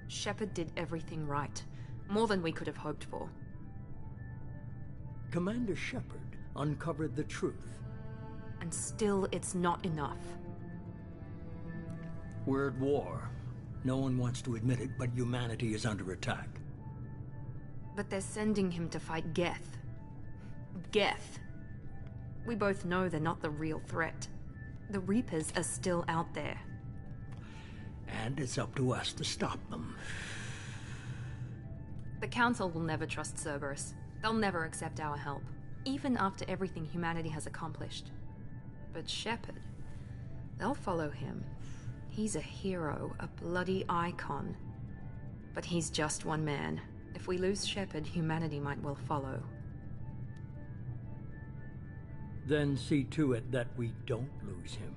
Shepard did everything right. More than we could have hoped for. Commander Shepard uncovered the truth. And still, it's not enough. We're at war. No one wants to admit it, but humanity is under attack. But they're sending him to fight Geth. Geth. We both know they're not the real threat. The Reapers are still out there. And it's up to us to stop them. The Council will never trust Cerberus. They'll never accept our help, even after everything humanity has accomplished. But Shepard, they'll follow him. He's a hero, a bloody icon. But he's just one man. If we lose Shepard, humanity might well follow. Then see to it that we don't lose him.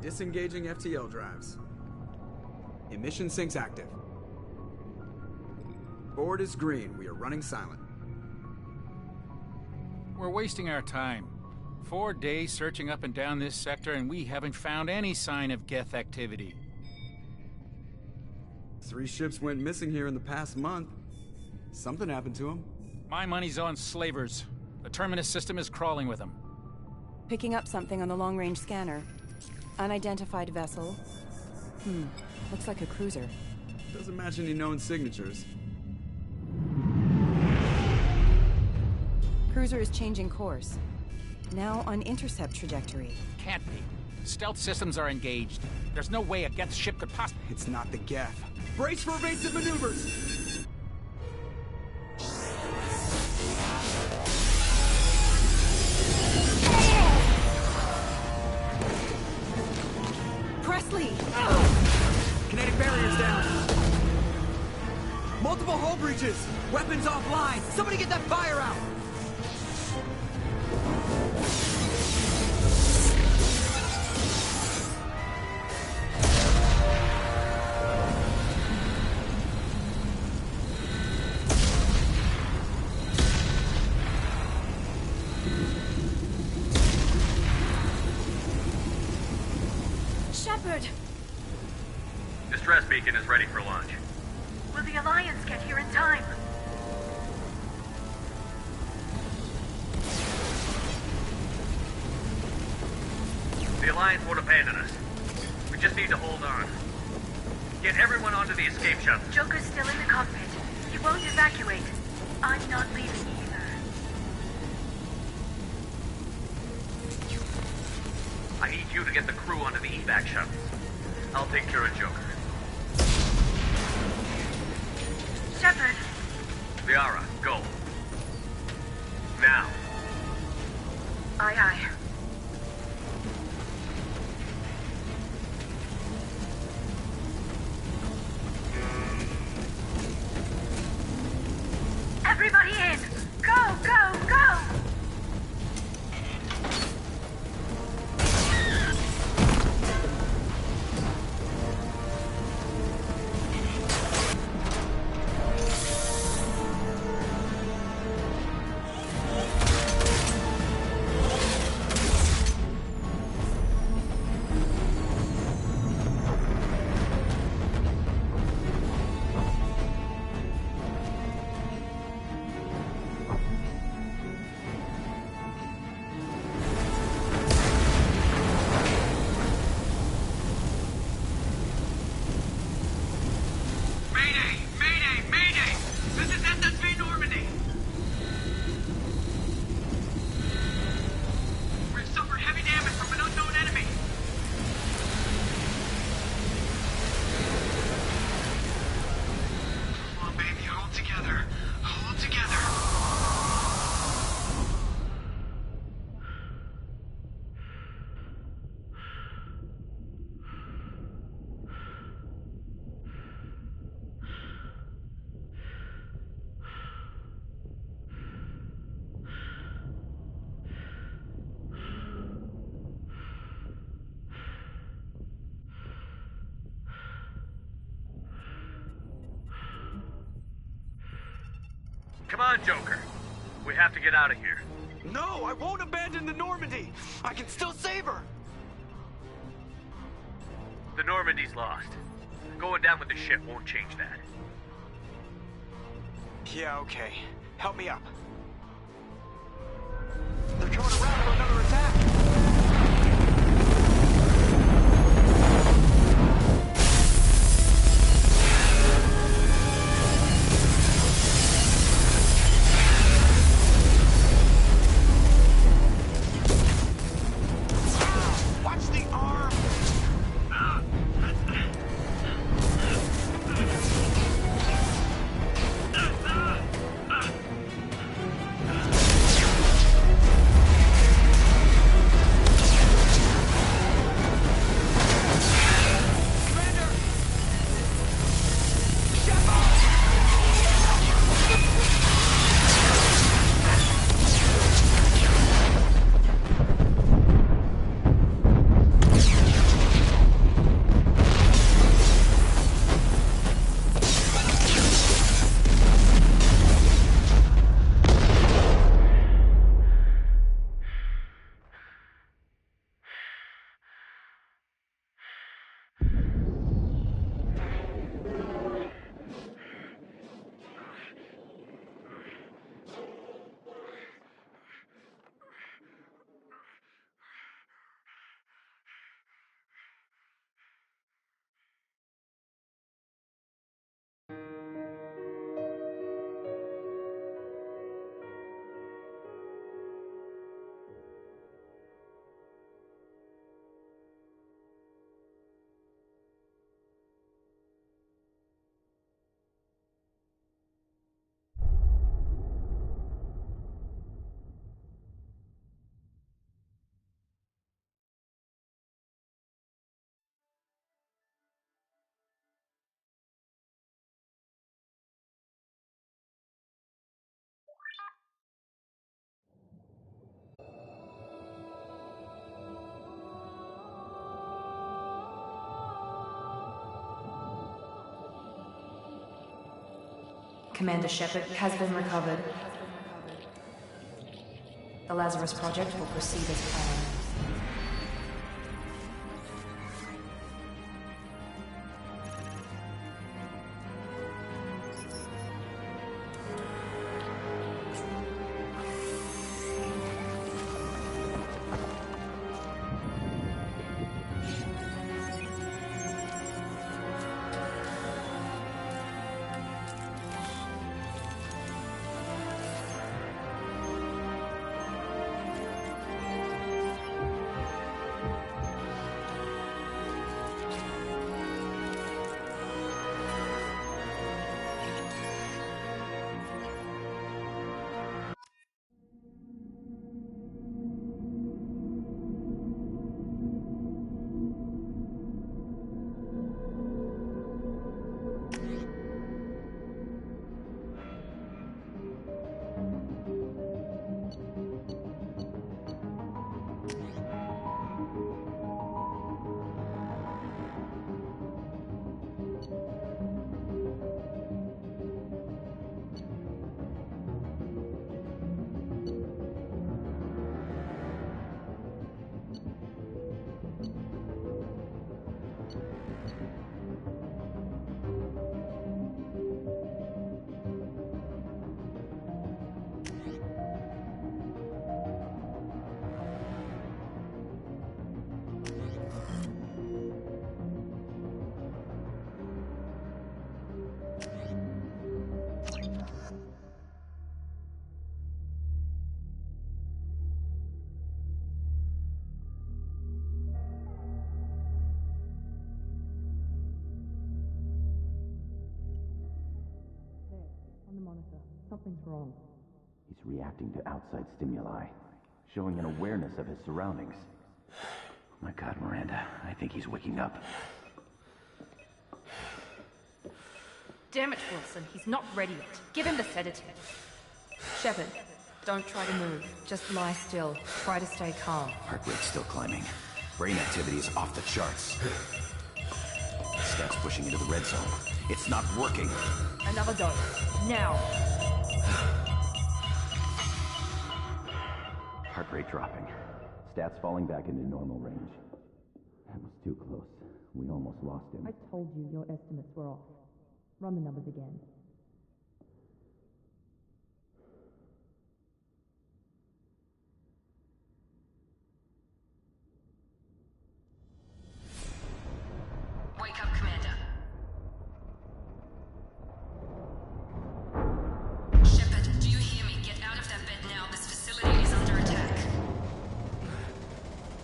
Disengaging FTL drives. Emission sinks active. Board is green. We are running silent. We're wasting our time. 4 days searching up and down this sector, and we haven't found any sign of Geth activity. 3 ships went missing here in the past month. Something happened to them. My money's on slavers. The Terminus system is crawling with them. Picking up something on the long-range scanner. Unidentified vessel. Looks like a cruiser. Doesn't match any known signatures. Cruiser is changing course. Now on intercept trajectory. Can't be. Stealth systems are engaged. There's no way a Geth ship could possibly... It's not the Geth. Brace for evasive maneuvers! Presley! Kinetic barriers down. Multiple hull breaches. Weapons offline. Somebody get that fire out. Shepard! Distress beacon is ready for launch. Will the Alliance get here in time? The Alliance won't abandon us. We just need to hold on. Get everyone onto the escape shuttle. Joker's still in the cockpit. He won't evacuate. I'm not leaving either. I need you to get the crew onto the evac shuttles. I'll take care of Joker. Shepard! Liara, go. Now. Aye, aye. Everybody in! Go, go, go! Come on, Joker. We have to get out of here. No, I won't abandon the Normandy. I can still save her. The Normandy's lost. Going down with the ship won't change that. Yeah, okay. Help me up. They're coming around for another attack. Commander Shepard has been recovered. The Lazarus Project will proceed as planned. Monitor. Something's wrong. He's reacting to outside stimuli, showing an awareness of his surroundings. Oh my God, Miranda, I think he's waking up. Damn it, Wilson. He's not ready yet. Give him the sedative. Shepard, don't try to move. Just lie still. Try to stay calm. Heart rate's still climbing. Brain activity is off the charts. Stats pushing into the red zone. It's not working. Another dose. Now. Heart rate dropping. Stats falling back into normal range. That was too close. We almost lost him. I told you your estimates were off. Run the numbers again. Wake up, Commander. Shepard, do you hear me? Get out of that bed now. This facility is under attack.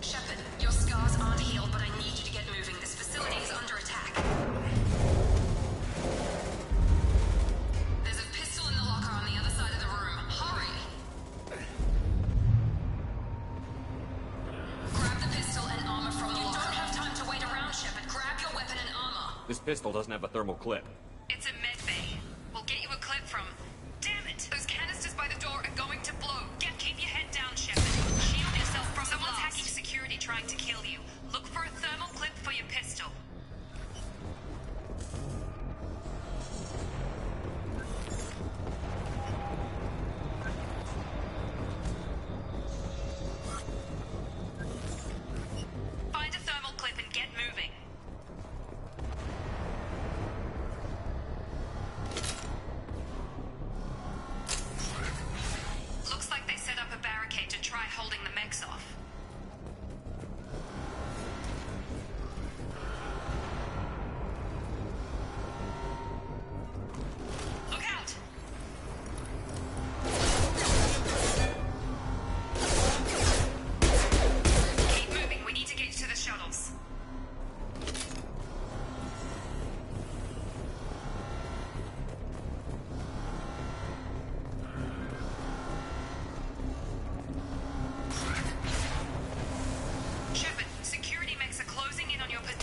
Shepard, your scars aren't healed, but I need you to get moving. This facility is under attack. There's a pistol in the locker on the other side of the room. Hurry! Grab the pistol and armor from the locker. You don't have time to wait around, Shepard. Grab your weapon and armor. This pistol doesn't have a thermal clip. It's a med bay. We'll get you a clip from... Damn it! Those canisters by the door are going to blow. Keep your head down, Shepard. Shield yourself from the blast. Someone's hacking security trying to kill you. Look for a thermal clip for your pistol. Find a thermal clip and get moving. Looks like they set up a barricade to try holding the mechs off. Look out! Keep moving, we need to get to the shuttles. Shepard, security mechs are closing in on your position.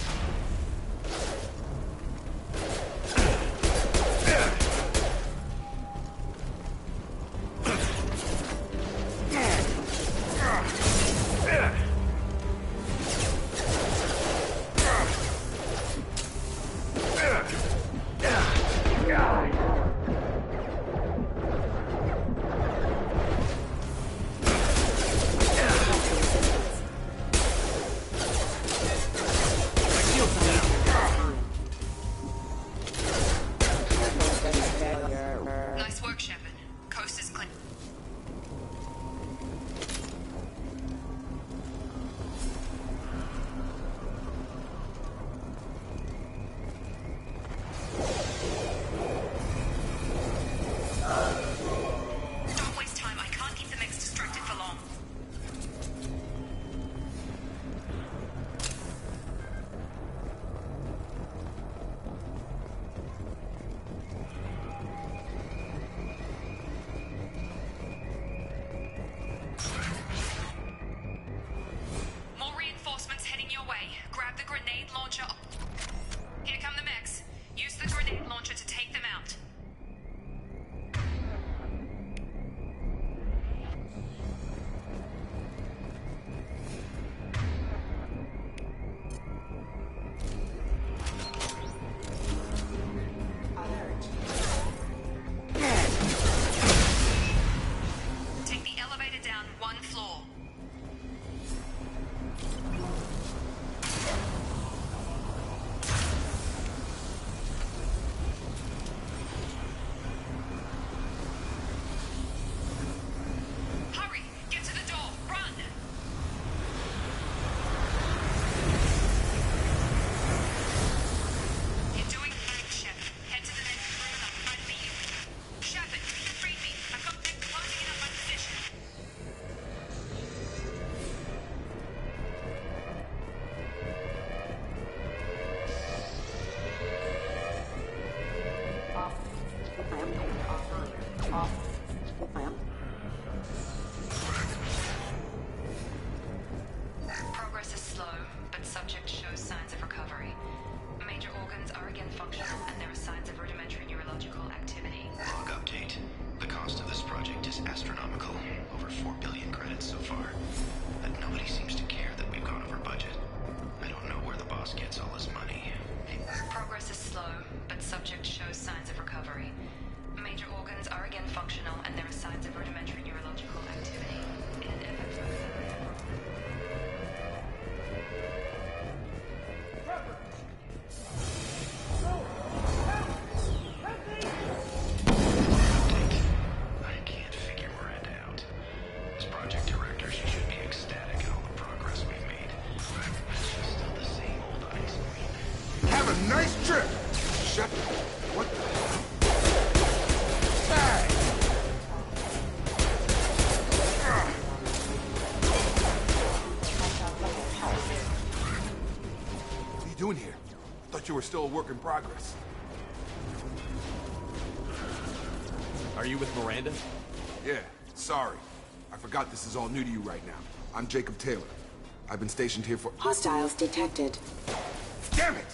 nice trip. Shut. What the? Hey! What are you doing here? I thought you were still a work in progress. Are you with Miranda? Yeah, sorry. I forgot this is all new to you right now. I'm Jacob Taylor. I've been stationed here for— Hostiles detected. Damn it!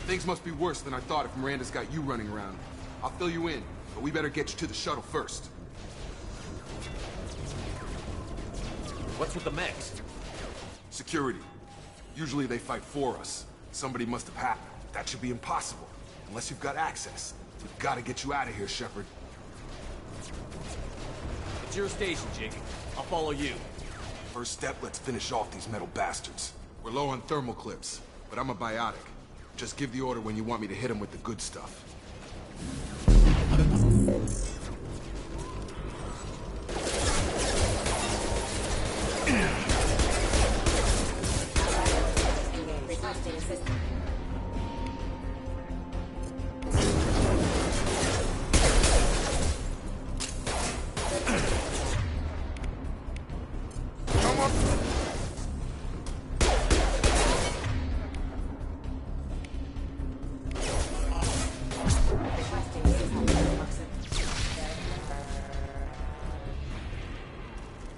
Things must be worse than I thought if Miranda's got you running around. I'll fill you in, but we better get you to the shuttle first. What's with the mechs? Security. Usually they fight for us. Somebody must have hacked. That should be impossible. Unless you've got access. We've got to get you out of here, Shepard. It's your station, Jake. I'll follow you. First step, let's finish off these metal bastards. We're low on thermal clips, but I'm a biotic. Just give the order when you want me to hit them with the good stuff. Requesting assistance.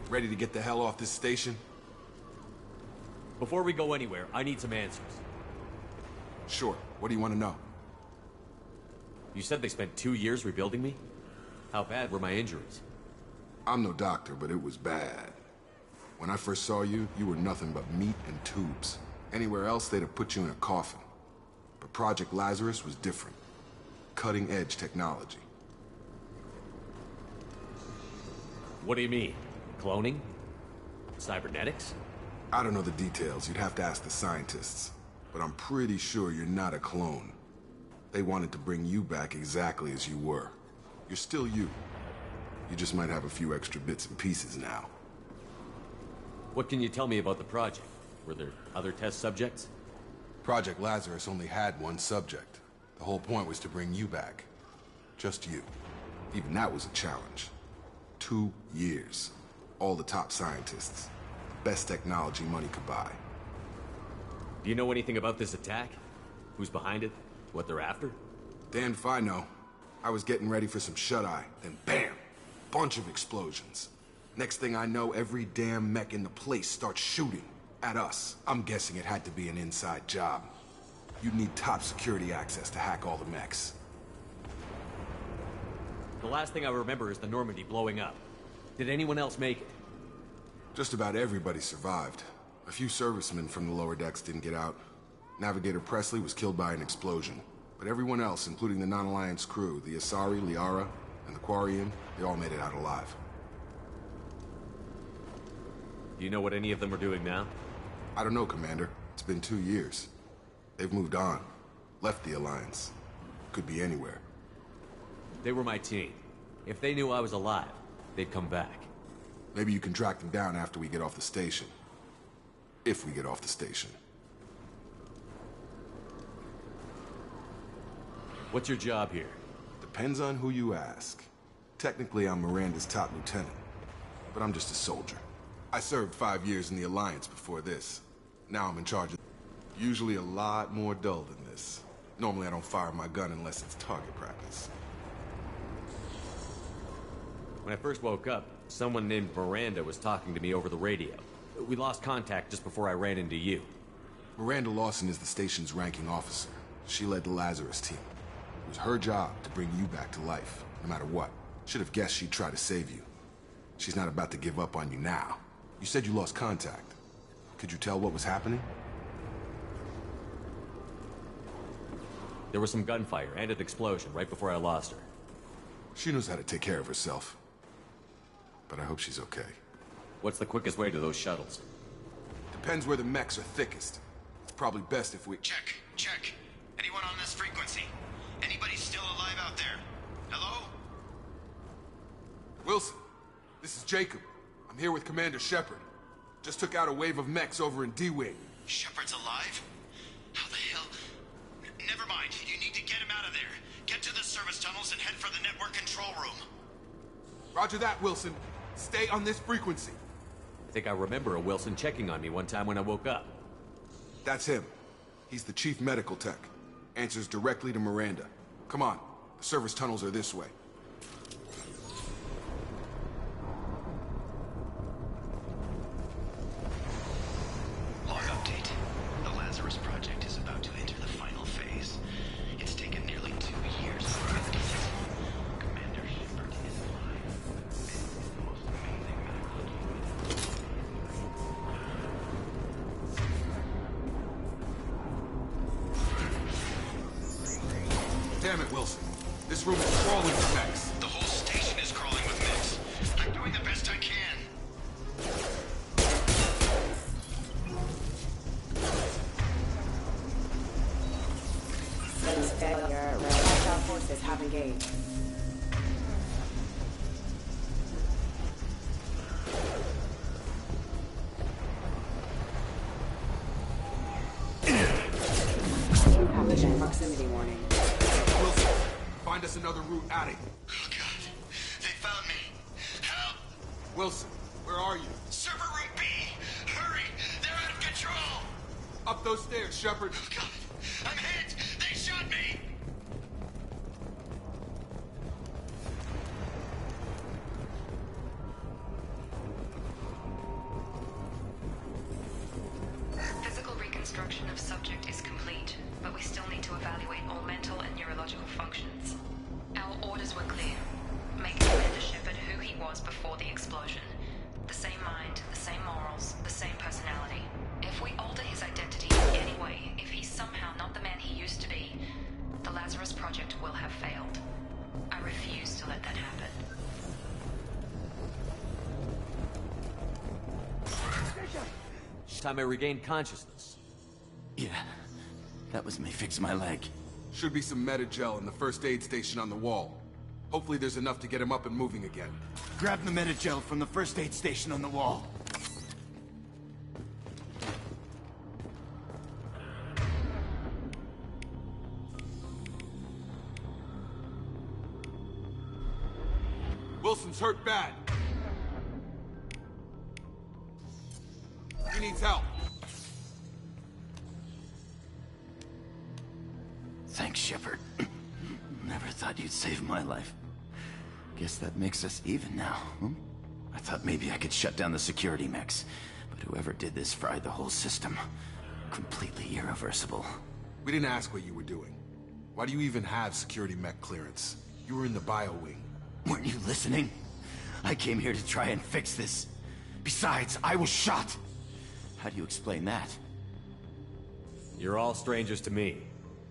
Ready to get the hell off this station? Before we go anywhere, I need some answers. Sure. What do you want to know? You said they spent 2 years rebuilding me? How bad were my injuries? I'm no doctor, but it was bad. When I first saw you, you were nothing but meat and tubes. Anywhere else, they'd have put you in a coffin. But Project Lazarus was different. Cutting-edge technology. What do you mean? Cloning? Cybernetics? I don't know the details. You'd have to ask the scientists. But I'm pretty sure you're not a clone. They wanted to bring you back exactly as you were. You're still you. You just might have a few extra bits and pieces now. What can you tell me about the project? Were there other test subjects? Project Lazarus only had one subject. The whole point was to bring you back. Just you. Even that was a challenge. 2 years. All the top scientists. Best technology money could buy. Do you know anything about this attack? Who's behind it? What they're after? Damned if I know. I was getting ready for some shut-eye, then bam! Bunch of explosions. Next thing I know, every damn mech in the place starts shooting. At us. I'm guessing it had to be an inside job. You'd need top security access to hack all the mechs. The last thing I remember is the Normandy blowing up. Did anyone else make it? Just about everybody survived. A few servicemen from the lower decks didn't get out. Navigator Presley was killed by an explosion. But everyone else, including the non-Alliance crew, the Asari, Liara, and the Quarian, they all made it out alive. Do you know what any of them are doing now? I don't know, Commander. It's been 2 years. They've moved on. Left the Alliance. Could be anywhere. They were my team. If they knew I was alive, they'd come back. Maybe you can track them down after we get off the station. If we get off the station. What's your job here? Depends on who you ask. Technically, I'm Miranda's top lieutenant. But I'm just a soldier. I served 5 years in the Alliance before this. Now I'm in charge of... Usually a lot more dull than this. Normally I don't fire my gun unless it's target practice. When I first woke up, someone named Miranda was talking to me over the radio. We lost contact just before I ran into you. Miranda Lawson is the station's ranking officer. She led the Lazarus team. It was her job to bring you back to life, no matter what. Should have guessed she'd try to save you. She's not about to give up on you now. You said you lost contact. Could you tell what was happening? There was some gunfire and an explosion right before I lost her. She knows how to take care of herself. But I hope she's okay. What's the quickest way to those shuttles? Depends where the mechs are thickest. It's probably best if we... Check. Anyone on this frequency? Anybody still alive out there? Hello? Wilson, this is Jacob. I'm here with Commander Shepard. Just took out a wave of mechs over in D-Wing. Shepard's alive? How the hell? Never mind. You need to get him out of there. Get to the service tunnels and head for the network control room. Roger that, Wilson. Stay on this frequency. I think I remember a Wilson checking on me one time when I woke up. That's him. He's the chief medical tech. Answers directly to Miranda. Come on. The service tunnels are this way. Log update. The Lazarus Project is about to enter the final phase. It's taken nearly 2 years for the details. Commander Shepard is alive. This is the most amazing medical achievement. Damn it, Wilson. This room is crawling with mechs. The whole station is crawling with mechs. I'm doing the best I can. Since failure, hostile forces have engaged. Pathogen proximity warning. Wilson, find us another route out of here. Oh god. They found me. Help! Wilson, where are you? Server room B! Hurry! They're out of control! Up those stairs, Shepard. Oh god! I'm hit! They shot me! Physical reconstruction of subject is complete, but we still need to evaluate all mental and neurological functions. Our orders were clear. Make Commander Shepard who he was before the explosion. The same mind, the same morals, the same personality. If we alter his identity in any way, if he's somehow not the man he used to be, the Lazarus Project will have failed. I refuse to let that happen. Time I regained consciousness. Yeah, that was me fix my leg. Should be some Metagel in the first aid station on the wall. Hopefully there's enough to get him up and moving again. Grab the Metagel from the first aid station on the wall. Wilson's hurt bad. He needs help. Thanks, Shepard. Never thought you'd save my life. Guess that makes us even now, huh? I thought maybe I could shut down the security mechs, but whoever did this fried the whole system. Completely irreversible. We didn't ask what you were doing. Why do you even have security mech clearance? You were in the bio wing. Weren't you listening? I came here to try and fix this. Besides, I was shot. How do you explain that? You're all strangers to me.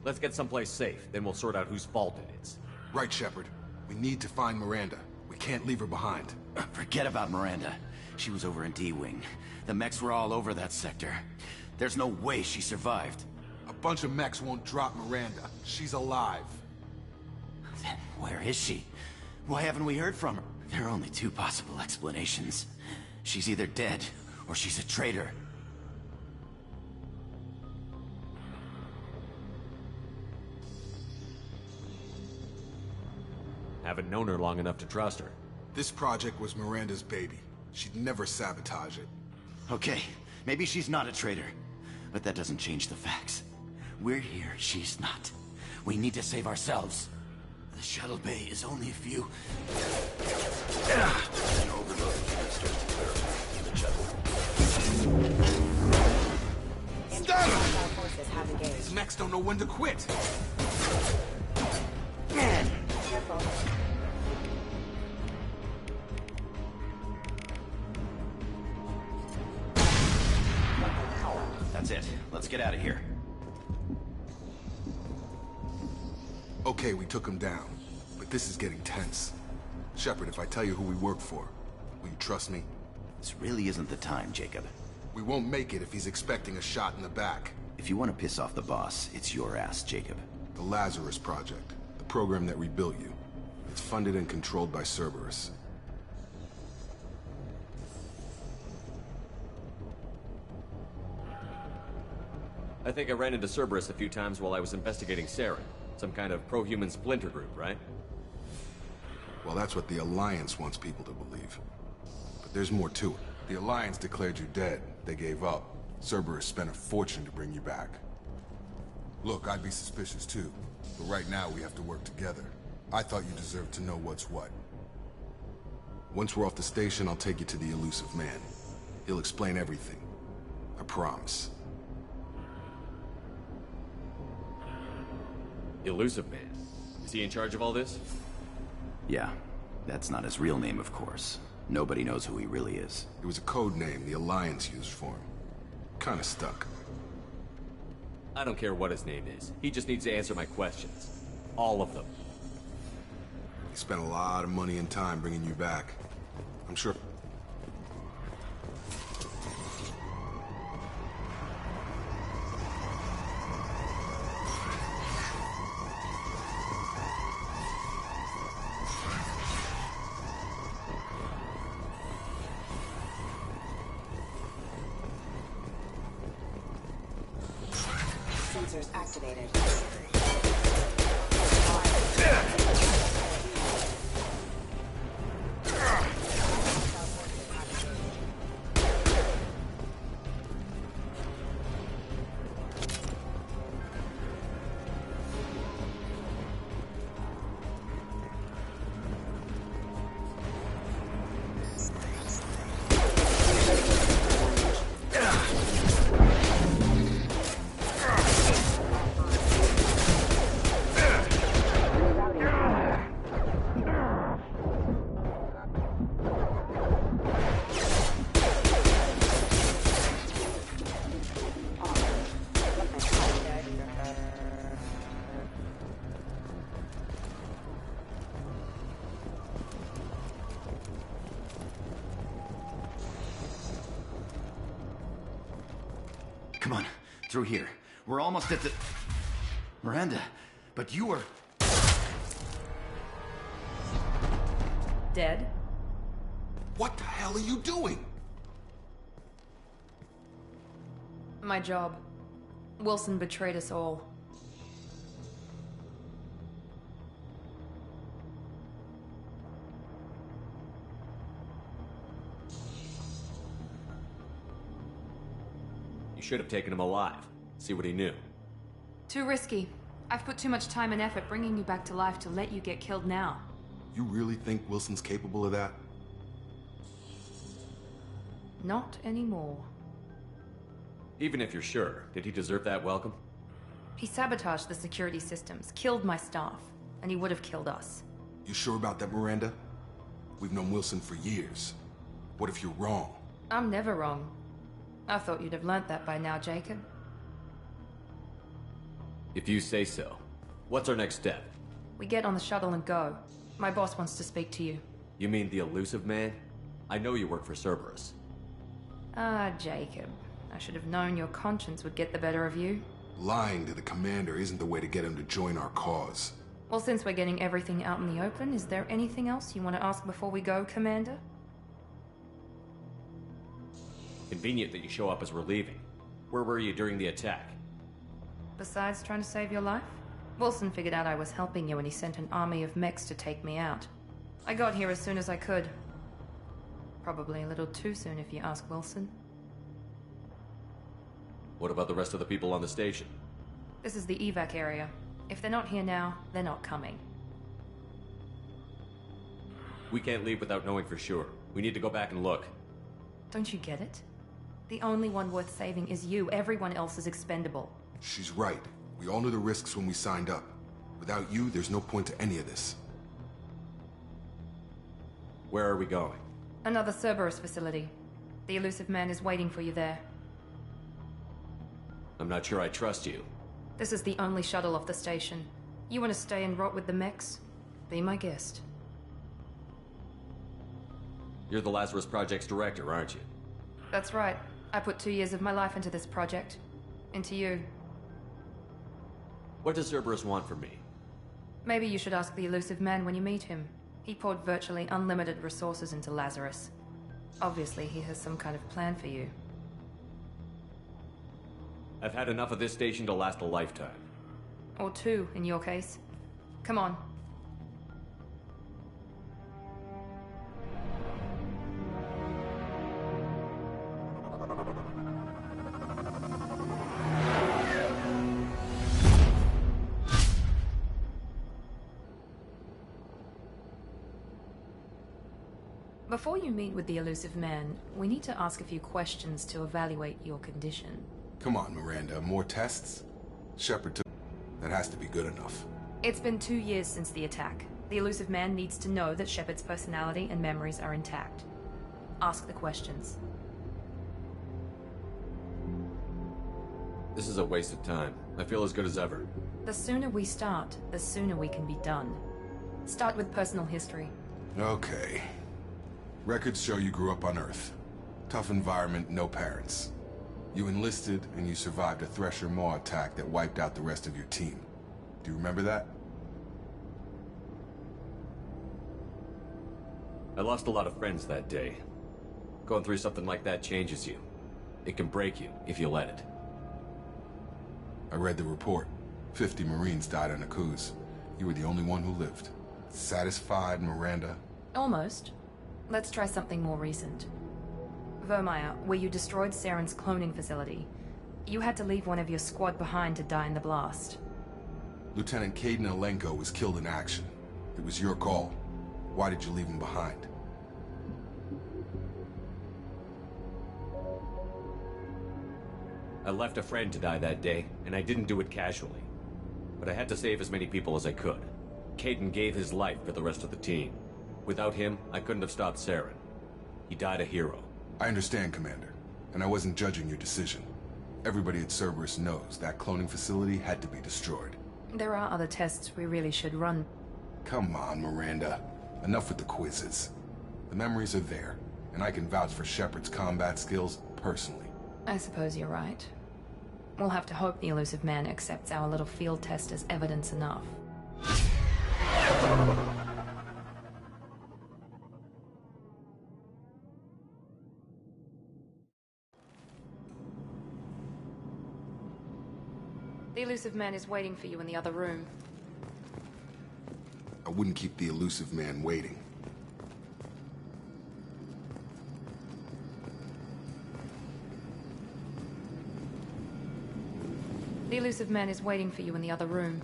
Let's get someplace safe, then we'll sort out whose fault it is. Right, Shepard. We need to find Miranda. We can't leave her behind. Forget about Miranda. She was over in D-Wing. The mechs were all over that sector. There's no way she survived. A bunch of mechs won't drop Miranda. She's alive. Then where is she? Why haven't we heard from her? There are only two possible explanations. She's either dead, or she's a traitor. Haven't known her long enough to trust her. This project was Miranda's baby. She'd never sabotage it. Okay, maybe she's not a traitor. But that doesn't change the facts. We're here, she's not. We need to save ourselves. The shuttle bay is only a few... An overload Stop! These mechs don't know when to quit. Careful. That's it. Let's get out of here. Okay, we took him down. But this is getting tense. Shepard, if I tell you who we work for, will you trust me? This really isn't the time, Jacob. We won't make it if he's expecting a shot in the back. If you want to piss off the boss, it's your ass, Jacob. The Lazarus Project. The program that rebuilt you. It's funded and controlled by Cerberus. I think I ran into Cerberus a few times while I was investigating Saren. Some kind of pro-human splinter group, right? Well, that's what the Alliance wants people to believe. But there's more to it. The Alliance declared you dead. They gave up. Cerberus spent a fortune to bring you back. Look, I'd be suspicious too. But right now we have to work together. I thought you deserved to know what's what. Once we're off the station, I'll take you to the Elusive Man. He'll explain everything. I promise. Elusive Man? Is he in charge of all this? Yeah. That's not his real name, of course. Nobody knows who he really is. It was a code name the Alliance used for him. Kinda stuck. I don't care what his name is. He just needs to answer my questions. All of them. He spent a lot of money and time bringing you back. I'm sure... Sensors activated. Come on, through here. We're almost at the... Miranda, but you were... Dead? What the hell are you doing? My job. Wilson betrayed us all. You should have taken him alive. See what he knew. Too risky. I've put too much time and effort bringing you back to life to let you get killed now. You really think Wilson's capable of that? Not anymore. Even if you're sure, did he deserve that welcome? He sabotaged the security systems, killed my staff, and he would have killed us. You sure about that, Miranda? We've known Wilson for years. What if you're wrong? I'm never wrong. I thought you'd have learnt that by now, Jacob. If you say so. What's our next step? We get on the shuttle and go. My boss wants to speak to you. You mean the Elusive Man? I know you work for Cerberus. Ah, Jacob. I should have known your conscience would get the better of you. Lying to the commander isn't the way to get him to join our cause. Well, since we're getting everything out in the open, is there anything else you want to ask before we go, Commander? Convenient that you show up as we're leaving. Where were you during the attack? Besides trying to save your life? Wilson figured out I was helping you and he sent an army of mechs to take me out. I got here as soon as I could. Probably a little too soon if you ask Wilson. What about the rest of the people on the station? This is the evac area. If they're not here now, they're not coming. We can't leave without knowing for sure. We need to go back and look. Don't you get it? The only one worth saving is you. Everyone else is expendable. She's right. We all knew the risks when we signed up. Without you, there's no point to any of this. Where are we going? Another Cerberus facility. The Elusive Man is waiting for you there. I'm not sure I trust you. This is the only shuttle off the station. You want to stay and rot with the mechs? Be my guest. You're the Lazarus Project's director, aren't you? That's right. I put 2 years of my life into this project. Into you. What does Cerberus want from me? Maybe you should ask the Elusive Man when you meet him. He poured virtually unlimited resources into Lazarus. Obviously, he has some kind of plan for you. I've had enough of this station to last a lifetime. Or two, in your case. Come on. Before you meet with the Elusive Man, we need to ask a few questions to evaluate your condition. Come on, Miranda. More tests? Shepard took... That has to be good enough. It's been 2 years since the attack. The Elusive Man needs to know that Shepard's personality and memories are intact. Ask the questions. This is a waste of time. I feel as good as ever. The sooner we start, the sooner we can be done. Start with personal history. Okay. Records show you grew up on Earth. Tough environment, no parents. You enlisted, and you survived a Thresher Maw attack that wiped out the rest of your team. Do you remember that? I lost a lot of friends that day. Going through something like that changes you. It can break you, if you let it. I read the report. 50 Marines died on Akuz. You were the only one who lived. Satisfied, Miranda? Almost. Let's try something more recent. Vermeer, where you destroyed Saren's cloning facility. You had to leave one of your squad behind to die in the blast. Lieutenant Kaidan Alenko was killed in action. It was your call. Why did you leave him behind? I left a friend to die that day, and I didn't do it casually. But I had to save as many people as I could. Kaidan gave his life for the rest of the team. Without him, I couldn't have stopped Saren. He died a hero. I understand, Commander. And I wasn't judging your decision. Everybody at Cerberus knows that cloning facility had to be destroyed. There are other tests we really should run. Come on, Miranda. Enough with the quizzes. The memories are there, and I can vouch for Shepard's combat skills personally. I suppose you're right. We'll have to hope the Elusive Man accepts our little field test as evidence enough. The Elusive Man is waiting for you in the other room. I wouldn't keep the Elusive Man waiting. The Elusive Man is waiting for you in the other room.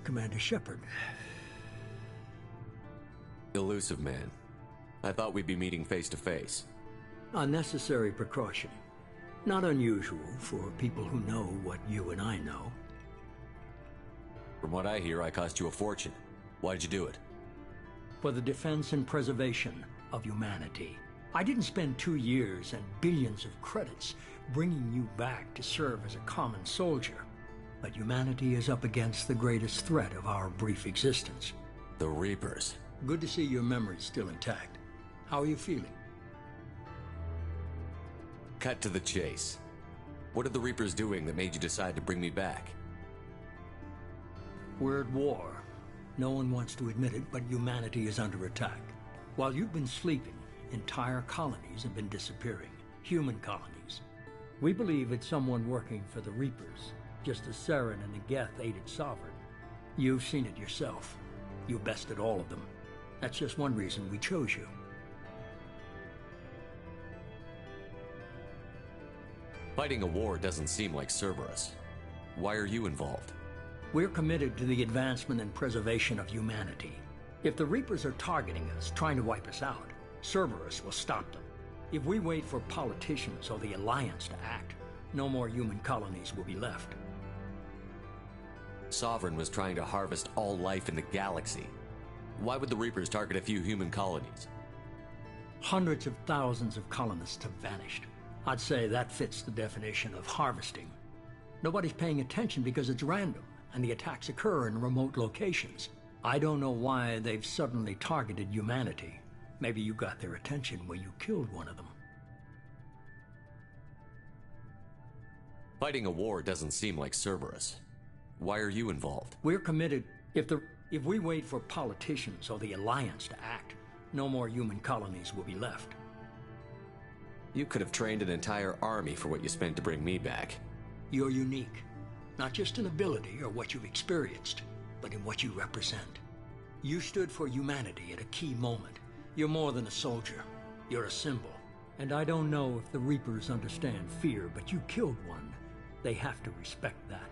Commander Shepard. Elusive Man. I thought we'd be meeting face to face. Unnecessary precaution. Not unusual for people who know what you and I know. From what I hear, I cost you a fortune. Why'd you do it? For the defense and preservation of humanity. I didn't spend 2 years and billions of credits bringing you back to serve as a common soldier. But humanity is up against the greatest threat of our brief existence. The Reapers. Good to see your memory's still intact. How are you feeling? Cut to the chase. What are the Reapers doing that made you decide to bring me back? We're at war. No one wants to admit it, but humanity is under attack. While you've been sleeping, entire colonies have been disappearing. Human colonies. We believe it's someone working for the Reapers, just as Saren and the Geth aided Sovereign. You've seen it yourself. You bested all of them. That's just one reason we chose you. Fighting a war doesn't seem like Cerberus. Why are you involved? We're committed to the advancement and preservation of humanity. If the Reapers are targeting us, trying to wipe us out, Cerberus will stop them. If we wait for politicians or the Alliance to act, no more human colonies will be left. Sovereign was trying to harvest all life in the galaxy. Why would the Reapers target a few human colonies? Hundreds of thousands of colonists have vanished. I'd say that fits the definition of harvesting. Nobody's paying attention because it's random, and the attacks occur in remote locations. I don't know why they've suddenly targeted humanity. Maybe you got their attention when you killed one of them. Fighting a war doesn't seem like Cerberus. Why are you involved? We're committed. If we wait for politicians or the Alliance to act, no more human colonies will be left. You could have trained an entire army for what you spent to bring me back. You're unique. Not just in ability or what you've experienced, but in what you represent. You stood for humanity at a key moment. You're more than a soldier. You're a symbol. And I don't know if the Reapers understand fear, but you killed one. They have to respect that.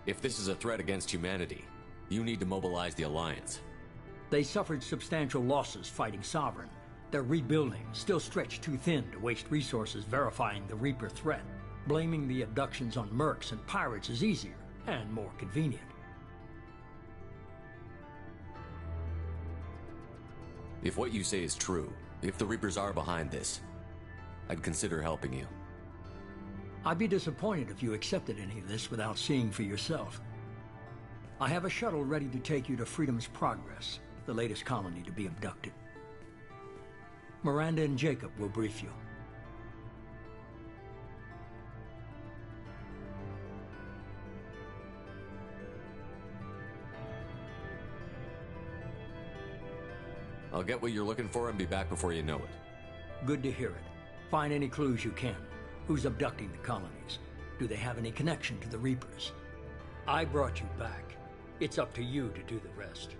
If this is a threat against humanity, you need to mobilize the Alliance. They suffered substantial losses fighting Sovereign. They're rebuilding, still stretched too thin to waste resources verifying the Reaper threat. Blaming the abductions on mercs and pirates is easier and more convenient. If what you say is true, if the Reapers are behind this, I'd consider helping you. I'd be disappointed if you accepted any of this without seeing for yourself. I have a shuttle ready to take you to Freedom's Progress, the latest colony to be abducted. Miranda and Jacob will brief you. I'll get what you're looking for and be back before you know it. Good to hear it. Find any clues you can. Who's abducting the colonies? Do they have any connection to the Reapers? I brought you back. It's up to you to do the rest.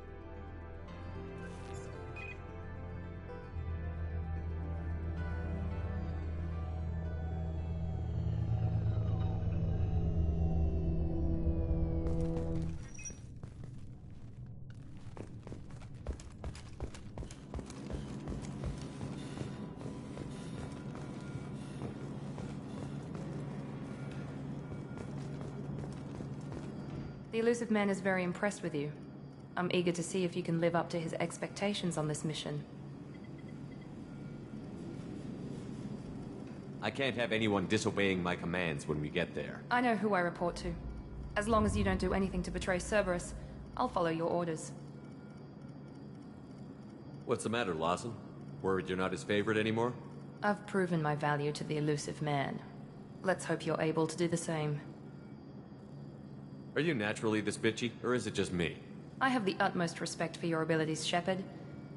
The Illusive Man is very impressed with you. I'm eager to see if you can live up to his expectations on this mission. I can't have anyone disobeying my commands when we get there. I know who I report to. As long as you don't do anything to betray Cerberus, I'll follow your orders. What's the matter, Lawson? Worried you're not his favorite anymore? I've proven my value to the Illusive Man. Let's hope you're able to do the same. Are you naturally this bitchy, or is it just me? I have the utmost respect for your abilities, Shepard.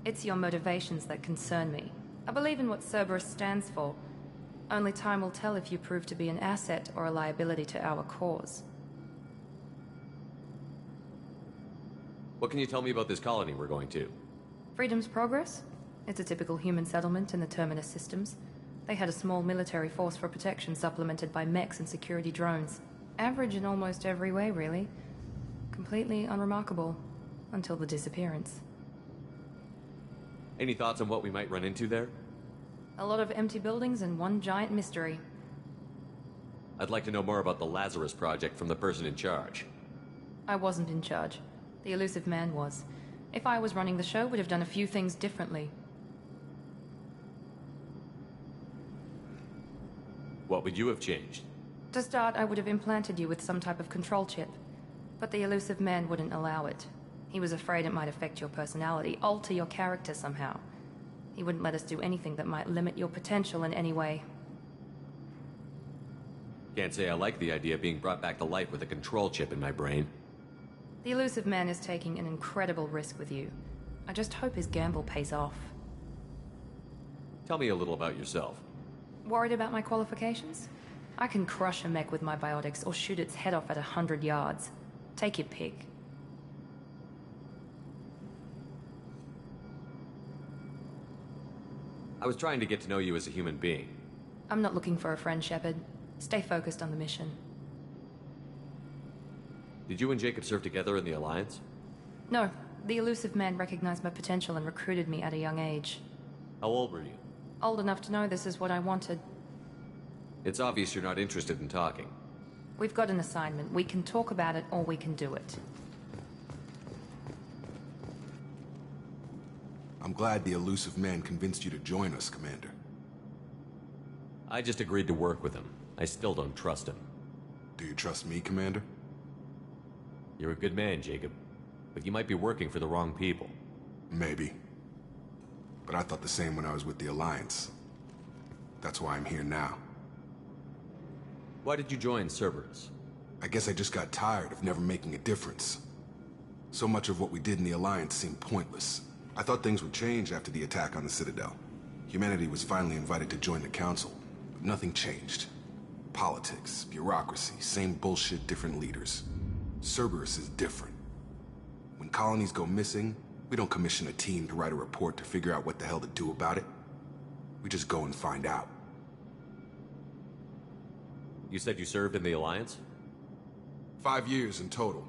It's your motivations that concern me. I believe in what Cerberus stands for. Only time will tell if you prove to be an asset or a liability to our cause. What can you tell me about this colony we're going to? Freedom's Progress? It's a typical human settlement in the Terminus systems. They had a small military force for protection supplemented by mechs and security drones. Average in almost every way, really. Completely unremarkable. Until the disappearance. Any thoughts on what we might run into there? A lot of empty buildings and one giant mystery. I'd like to know more about the Lazarus Project from the person in charge. I wasn't in charge. The Illusive Man was. If I was running the show, would have done a few things differently. What would you have changed? To start, I would have implanted you with some type of control chip. But the Illusive Man wouldn't allow it. He was afraid it might affect your personality, alter your character somehow. He wouldn't let us do anything that might limit your potential in any way. Can't say I like the idea of being brought back to life with a control chip in my brain. The Illusive Man is taking an incredible risk with you. I just hope his gamble pays off. Tell me a little about yourself. Worried about my qualifications? I can crush a mech with my biotics or shoot its head off at 100 yards. Take your pick. I was trying to get to know you as a human being. I'm not looking for a friend, Shepard. Stay focused on the mission. Did you and Jacob serve together in the Alliance? No, the Illusive Man recognized my potential and recruited me at a young age. How old were you? Old enough to know this is what I wanted. It's obvious you're not interested in talking. We've got an assignment. We can talk about it or we can do it. I'm glad the Illusive Man convinced you to join us, Commander. I just agreed to work with him. I still don't trust him. Do you trust me, Commander? You're a good man, Jacob. But you might be working for the wrong people. Maybe. But I thought the same when I was with the Alliance. That's why I'm here now. Why did you join Cerberus? I guess I just got tired of never making a difference. So much of what we did in the Alliance seemed pointless. I thought things would change after the attack on the Citadel. Humanity was finally invited to join the Council, but nothing changed. Politics, bureaucracy, same bullshit, different leaders. Cerberus is different. When colonies go missing, we don't commission a team to write a report to figure out what the hell to do about it. We just go and find out. You said you served in the Alliance? 5 years in total.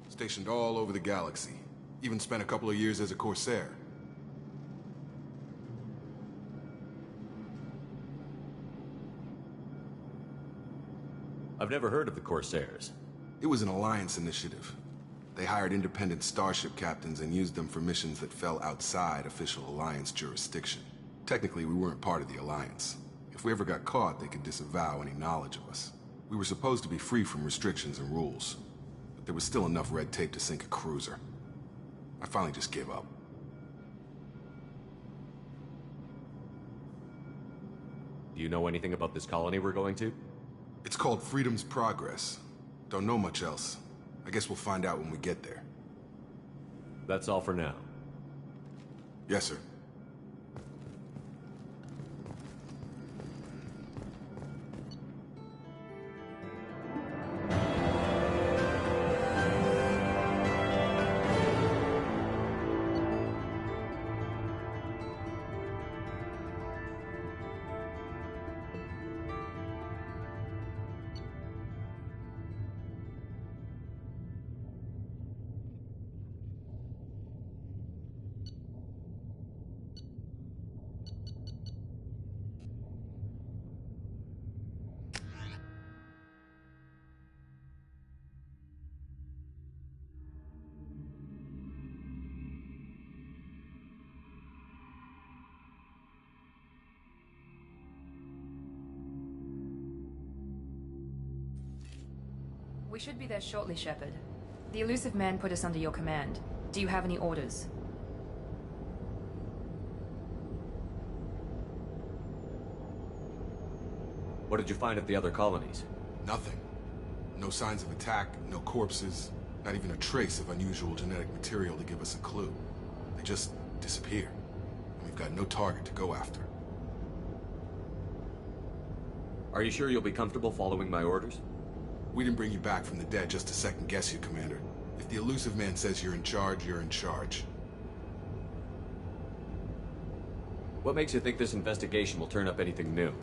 Stationed all over the galaxy. Even spent a couple of years as a Corsair. I've never heard of the Corsairs. It was an Alliance initiative. They hired independent starship captains and used them for missions that fell outside official Alliance jurisdiction. Technically, we weren't part of the Alliance. If we ever got caught, they could disavow any knowledge of us. We were supposed to be free from restrictions and rules, but there was still enough red tape to sink a cruiser. I finally just gave up. Do you know anything about this colony we're going to? It's called Freedom's Progress. Don't know much else. I guess we'll find out when we get there. That's all for now. Yes, sir. We should be there shortly, Shepard. The Illusive Man put us under your command. Do you have any orders? What did you find at the other colonies? Nothing. No signs of attack, no corpses, not even a trace of unusual genetic material to give us a clue. They just disappear. And we've got no target to go after. Are you sure you'll be comfortable following my orders? We didn't bring you back from the dead just to second guess you, Commander. If the Illusive Man says you're in charge, you're in charge. What makes you think this investigation will turn up anything new?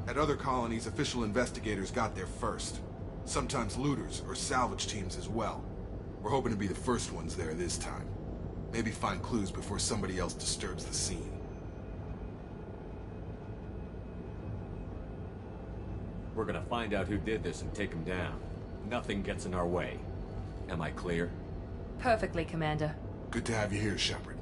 At other colonies, official investigators got there first. Sometimes looters or salvage teams as well. We're hoping to be the first ones there this time. Maybe find clues before somebody else disturbs the scene. We're gonna find out who did this and take him down. Nothing gets in our way. Am I clear? Perfectly, Commander. Good to have you here, Shepard.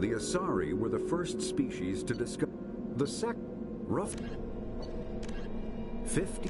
The Asari were the first species to discover the rough 50.